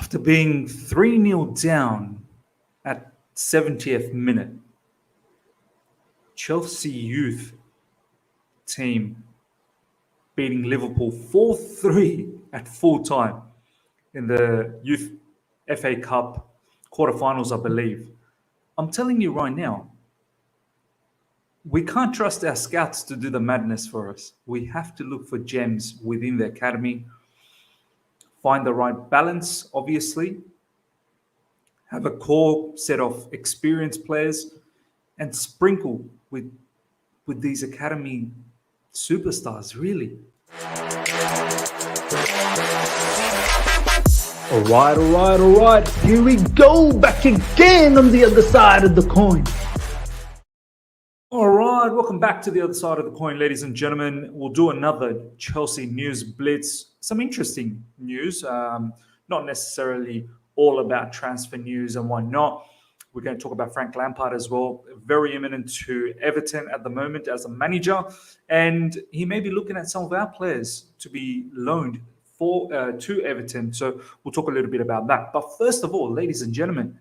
After being 3-0 down at 70th minute, Chelsea youth team beating Liverpool 4-3 at full time in the Youth FA Cup quarterfinals, I believe. I'm telling you right now, we can't trust our scouts to do the madness for us. We have to look for gems within the academy, find the right balance, obviously, have a core set of experienced players, and sprinkle with these academy superstars, really. All right. Here we go, back again on the other side of the coin. All right, welcome back to the other side of the coin, ladies and gentlemen. We'll do another Chelsea news blitz. Some interesting news, not necessarily all about transfer news and whatnot. We're going to talk about Frank Lampard as well. Very imminent to Everton at the moment as a manager. And he may be looking at some of our players to be loaned to Everton. So we'll talk a little bit about that. But first of all, ladies and gentlemen,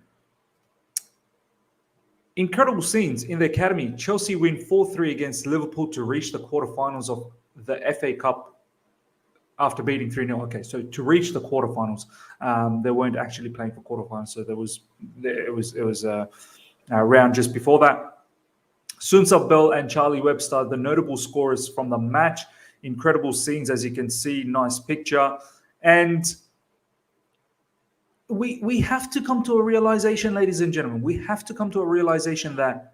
incredible scenes in the academy. Chelsea win 4-3 against Liverpool to reach the quarterfinals of the FA Cup after beating 3-0. Okay, so to reach the quarterfinals, they weren't actually playing for quarterfinals. So it was a round just before that. Soonsup-Bell and Charlie Webster, the notable scorers from the match. Incredible scenes, as you can see. Nice picture. And we have to come to a realization, ladies and gentlemen. We have to come to a realization that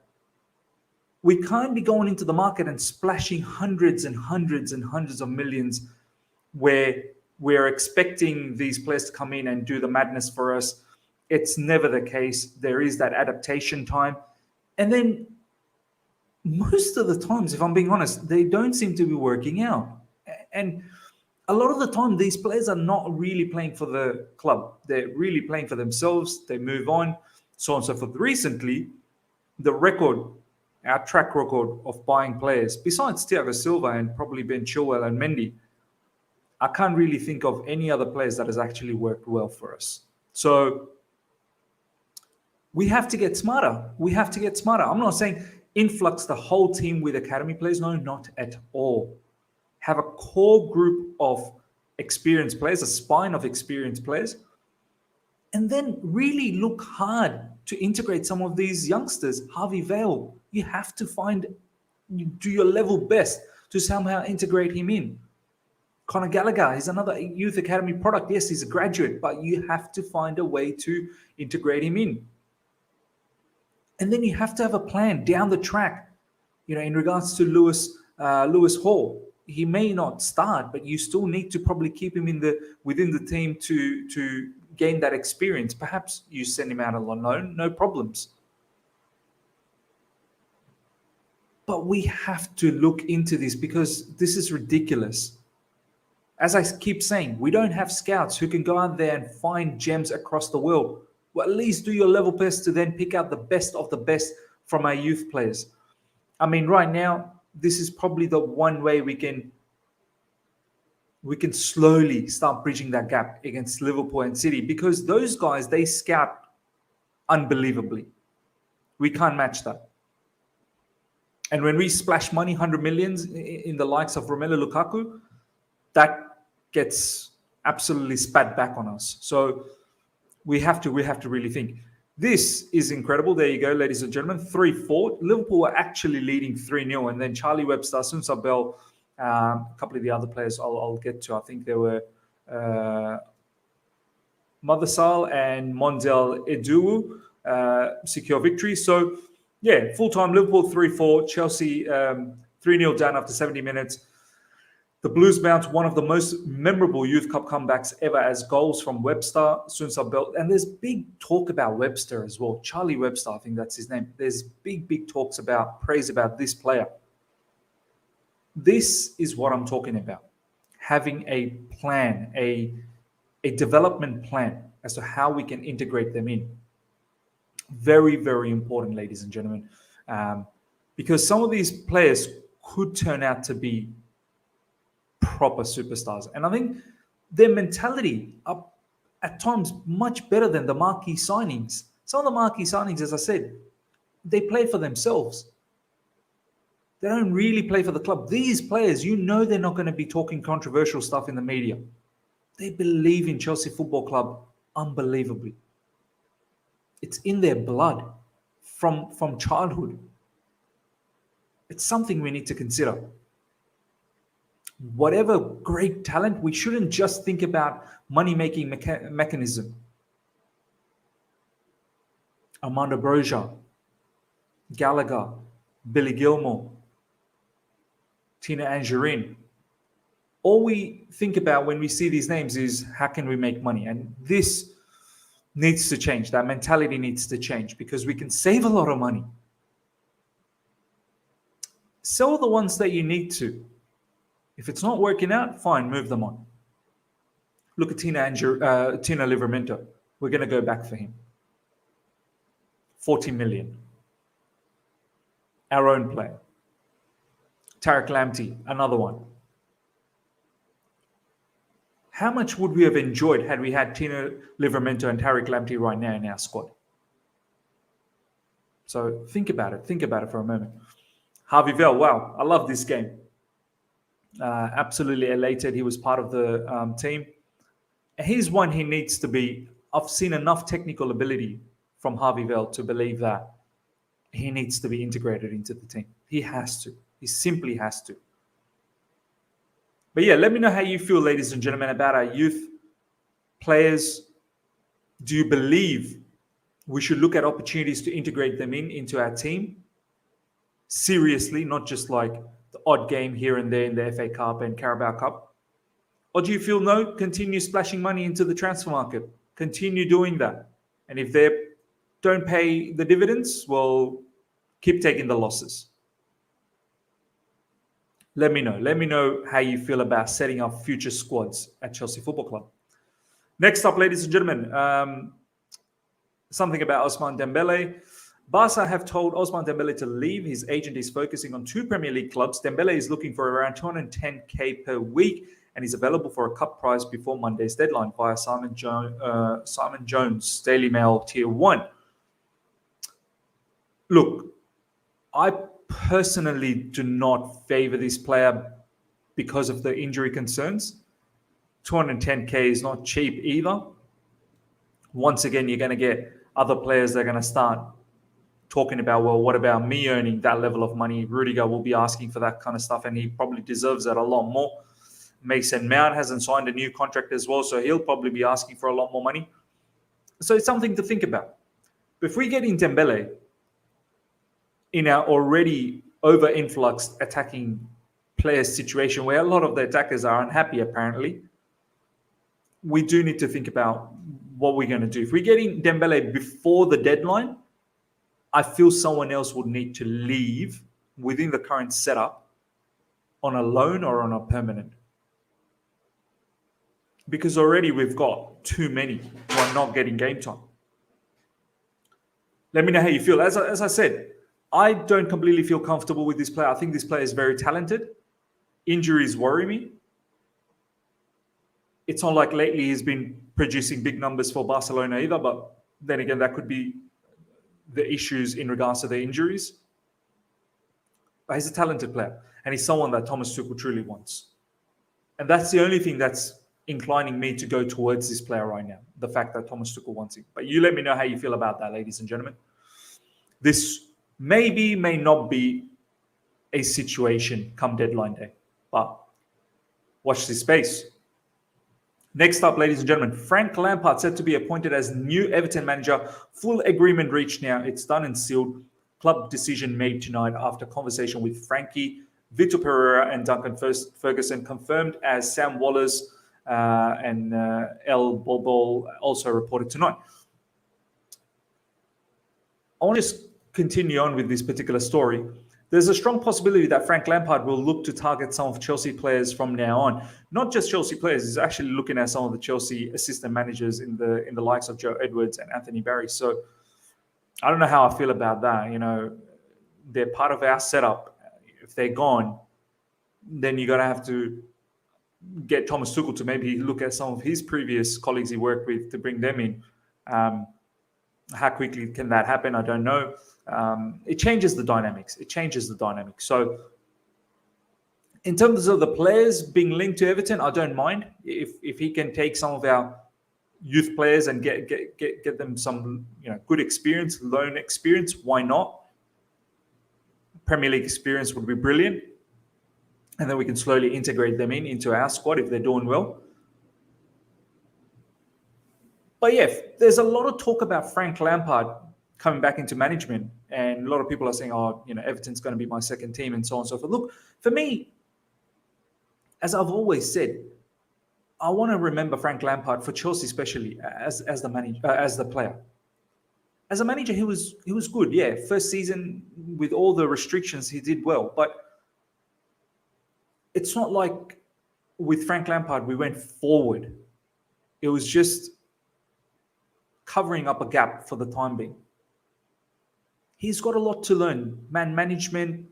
we can't be going into the market and splashing hundreds and hundreds and hundreds of millions where we're expecting these players to come in and do the madness for us. It's never the case. There is that adaptation time. And then most of the times, if I'm being honest, they don't seem to be working out. And a lot of the time, these players are not really playing for the club. They're really playing for themselves. They move on, so on and so forth. Recently, our track record of buying players, besides Thiago Silva and probably Ben Chilwell and Mendy, I can't really think of any other players that has actually worked well for us. So we have to get smarter. I'm not saying influx the whole team with academy players. No, not at all. Have a core group of experienced players, a spine of experienced players, and then really look hard to integrate some of these youngsters. Harvey Vale, you have to do your level best to somehow integrate him in. Conor Gallagher is another youth academy product. Yes, he's a graduate, but you have to find a way to integrate him in. And then you have to have a plan down the track, in regards to Lewis Hall. He may not start, but you still need to probably keep him within the team to gain that experience. Perhaps you send him out on loan, no problems. But we have to look into this because this is ridiculous. As I keep saying, we don't have scouts who can go out there and find gems across the world. Well, at least do your level best to then pick out the best of the best from our youth players. I mean, right now, this is probably the one way we can slowly start bridging that gap against Liverpool and City, because those guys, they scout unbelievably. We can't match that. And when we splash money, 100 millions in the likes of Romelu Lukaku, that gets absolutely spat back on us. So we have to really think. This is incredible. There you go, ladies and gentlemen. 3-4. Liverpool were actually leading 3-0. And then Charlie Webster, Soonsup-Bell, a couple of the other players I'll get to. I think there were Mothersille and Mendel-Idowu secure victory. So, yeah, full-time Liverpool 3-4. Chelsea 3-0 down after 70 minutes. The Blues mount one of the most memorable Youth Cup comebacks ever as goals from Webster, Soonsup-Bell. And there's big talk about Webster as well. Charlie Webster, I think that's his name. There's big praise about this player. This is what I'm talking about. Having a plan, a development plan as to how we can integrate them in. Very, very important, ladies and gentlemen. Because some of these players could turn out to be proper superstars. And I think their mentality at times much better than the marquee signings. Some of the marquee signings, as I said, they play for themselves. They don't really play for the club. These players, you know, they're not going to be talking controversial stuff in the media. They believe in Chelsea Football Club unbelievably. It's in their blood from childhood. It's something we need to consider. Whatever great talent, we shouldn't just think about money-making mechanism. Armando Broja, Gallagher, Billy Gilmore, Tina Angerin. All we think about when we see these names is how can we make money? And this needs to change. That mentality needs to change because we can save a lot of money. Sell the ones that you need to. If it's not working out, fine, move them on. Look at Tina Livramento. We're going to go back for him. 40 million. Our own player. Tariq Lamptey, another one. How much would we have enjoyed had we had Tina Livramento and Tariq Lamptey right now in our squad? So think about it. Think about it for a moment. Harvey Vell, wow, I love this game. Absolutely elated. He was part of the team. He's one he needs to be. I've seen enough technical ability from Harvey Vell to believe that he needs to be integrated into the team. He has to. He simply has to. But yeah, let me know how you feel, ladies and gentlemen, about our youth players. Do you believe we should look at opportunities to integrate them into our team? Seriously, not just like the odd game here and there in the FA Cup and Carabao Cup? Or do you feel no, continue splashing money into the transfer market? Continue doing that. And if they don't pay the dividends, well, keep taking the losses. Let me know. Let me know how you feel about setting up future squads at Chelsea Football Club. Next up, ladies and gentlemen, something about Ousmane Dembele. Barca have told Ousmane Dembele to leave. His agent is focusing on 2 Premier League clubs. Dembele is looking for around 210k per week and is available for a cut price before Monday's deadline via Simon Jones, Daily Mail Tier 1. Look, I personally do not favor this player because of the injury concerns. 210k is not cheap either. Once again, you're going to get other players that are going to start talking about, well, what about me earning that level of money? Rudiger will be asking for that kind of stuff, and he probably deserves that a lot more. Mason Mount hasn't signed a new contract as well, so he'll probably be asking for a lot more money. So it's something to think about. But if we get in Dembele in our already over-influxed attacking players situation where a lot of the attackers are unhappy apparently, we do need to think about what we're going to do. If we get in Dembele before the deadline, I feel someone else would need to leave within the current setup on a loan or on a permanent. Because already we've got too many who are not getting game time. Let me know how you feel. As I said, I don't completely feel comfortable with this player. I think this player is very talented. Injuries worry me. It's not like lately he's been producing big numbers for Barcelona either, but then again, that could be the issues in regards to the injuries. But he's a talented player, and he's someone that Thomas Tuchel truly wants. And that's the only thing that's inclining me to go towards this player right now, the fact that Thomas Tuchel wants him. But you let me know how you feel about that, ladies and gentlemen. This may not be a situation come deadline day, but watch this space. Next up, ladies and gentlemen, Frank Lampard set to be appointed as new Everton manager. Full agreement reached now. It's done and sealed. Club decision made tonight after conversation with Frankie, Vitor Pereira and Duncan Ferguson, confirmed as Sam Wallace and El Bobo also reported tonight. I want to just continue on with this particular story. There's a strong possibility that Frank Lampard will look to target some of Chelsea players from now on. Not just Chelsea players, he's actually looking at some of the Chelsea assistant managers in the likes of Joe Edwards and Anthony Barry. So I don't know how I feel about that. You know, they're part of our setup. If they're gone, then you're going to have to get Thomas Tuchel to maybe look at some of his previous colleagues he worked with to bring them in. How quickly can that happen? I don't know. It changes the dynamics. So in terms of the players being linked to Everton, I don't mind if he can take some of our youth players and get them some good experience, loan experience. Why not? Premier League experience would be brilliant, and then we can slowly integrate them into our squad if they're doing well. But yeah, there's a lot of talk about Frank Lampard coming back into management, and a lot of people are saying, Everton's going to be my second team and so on and so forth. Look, for me, as I've always said, I want to remember Frank Lampard, for Chelsea especially, as the manager, as the player. As a manager, he was good. Yeah, first season with all the restrictions, he did well. But it's not like with Frank Lampard we went forward. It was just covering up a gap for the time being. He's got a lot to learn. Man management,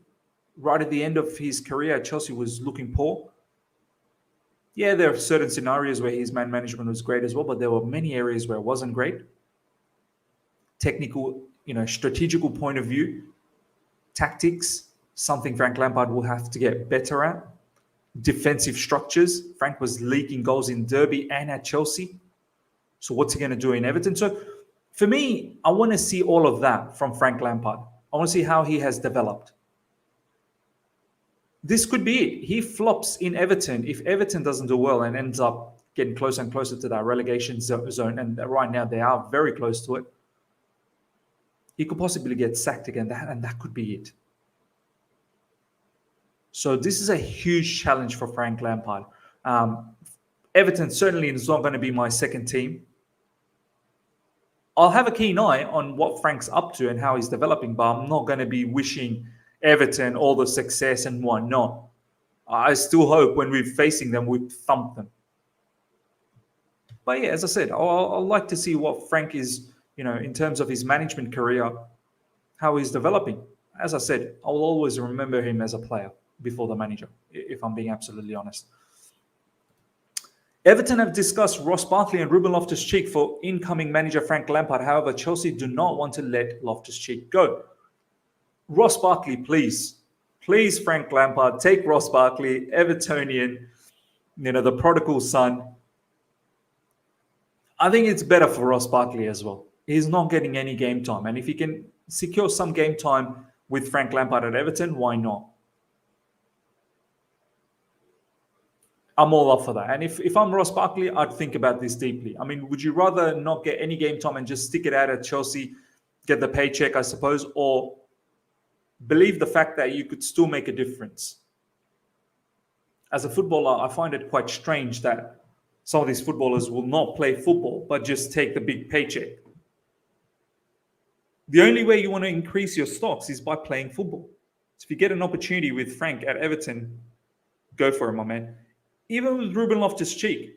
right at the end of his career at Chelsea, was looking poor. Yeah, there are certain scenarios where his man management was great as well, but there were many areas where it wasn't great. Technical, strategical point of view, tactics, something Frank Lampard will have to get better at. Defensive structures. Frank was leaking goals in Derby and at Chelsea. So what's he going to do in Everton? So for me, I want to see all of that from Frank Lampard. I want to see how he has developed. This could be it. He flops in Everton. If Everton doesn't do well and ends up getting closer and closer to that relegation zone, and right now they are very close to it, he could possibly get sacked again, and that could be it. So this is a huge challenge for Frank Lampard. Everton certainly is not going to be my second team. I'll have a keen eye on what Frank's up to and how he's developing, but I'm not going to be wishing Everton all the success and whatnot. I still hope when we're facing them, we thump them. But yeah, as I said, I'll like to see what Frank is, in terms of his management career, how he's developing. As I said, I'll always remember him as a player before the manager, if I'm being absolutely honest. Everton have discussed Ross Barkley and Ruben Loftus-Cheek for incoming manager Frank Lampard. However, Chelsea do not want to let Loftus-Cheek go. Ross Barkley, please, Frank Lampard, take Ross Barkley, Evertonian, the prodigal son. I think it's better for Ross Barkley as well. He's not getting any game time. And if he can secure some game time with Frank Lampard at Everton, why not? I'm all up for that. And if I'm Ross Barkley, I'd think about this deeply. I mean, would you rather not get any game time and just stick it out at Chelsea, get the paycheck, I suppose, or believe the fact that you could still make a difference? As a footballer, I find it quite strange that some of these footballers will not play football, but just take the big paycheck. The only way you want to increase your stocks is by playing football. So if you get an opportunity with Frank at Everton, go for it, my man. Even with Ruben Loftus-Cheek,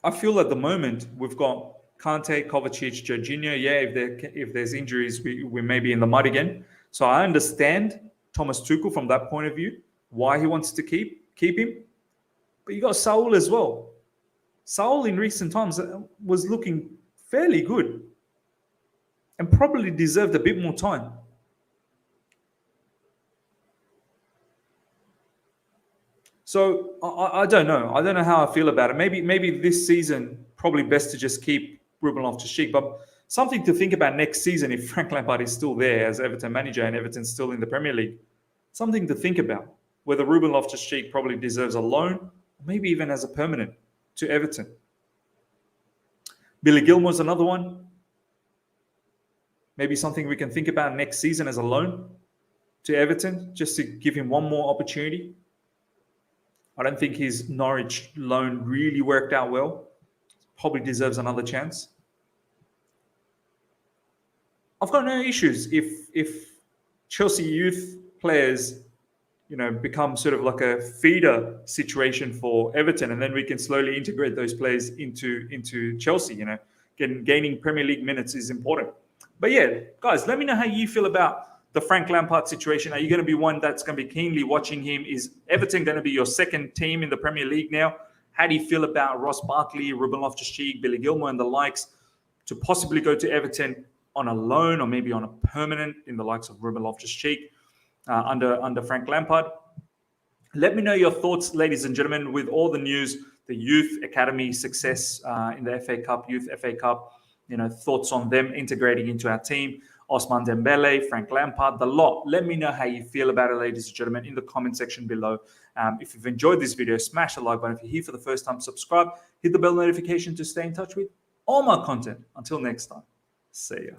I feel at the moment we've got Kante, Kovacic, Jorginho. Yeah, if there's injuries, we may be in the mud again. So I understand Thomas Tuchel from that point of view, why he wants to keep him. But you got Saul as well. Saul in recent times was looking fairly good and probably deserved a bit more time. So I don't know. I don't know how I feel about it. Maybe this season, probably best to just keep Ruben Loftus-Cheek. But something to think about next season if Frank Lampard is still there as Everton manager and Everton's still in the Premier League. Something to think about. Whether Ruben Loftus-Cheek probably deserves a loan, or maybe even as a permanent to Everton. Billy Gilmour's another one. Maybe something we can think about next season as a loan to Everton, just to give him one more opportunity. I don't think his Norwich loan really worked out well. Probably deserves another chance. I've got no issues if Chelsea youth players, become sort of like a feeder situation for Everton, and then we can slowly integrate those players into Chelsea. Gaining Premier League minutes is important. But yeah, guys, let me know how you feel about the Frank Lampard situation. Are you going to be one that's going to be keenly watching him? Is Everton going to be your second team in the Premier League now? How do you feel about Ross Barkley, Ruben Loftus-Cheek, Billy Gilmour and the likes to possibly go to Everton on a loan or maybe on a permanent in the likes of Ruben Loftus-Cheek under Frank Lampard? Let me know your thoughts, ladies and gentlemen, with all the news, the Youth Academy success in the FA Cup, Youth FA Cup, thoughts on them integrating into our team, Ousmane Dembele, Frank Lampard, the lot. Let me know how you feel about it, ladies and gentlemen, in the comment section below. If you've enjoyed this video, smash the like button. If you're here for the first time, subscribe, hit the bell notification to stay in touch with all my content. Until next time, see ya.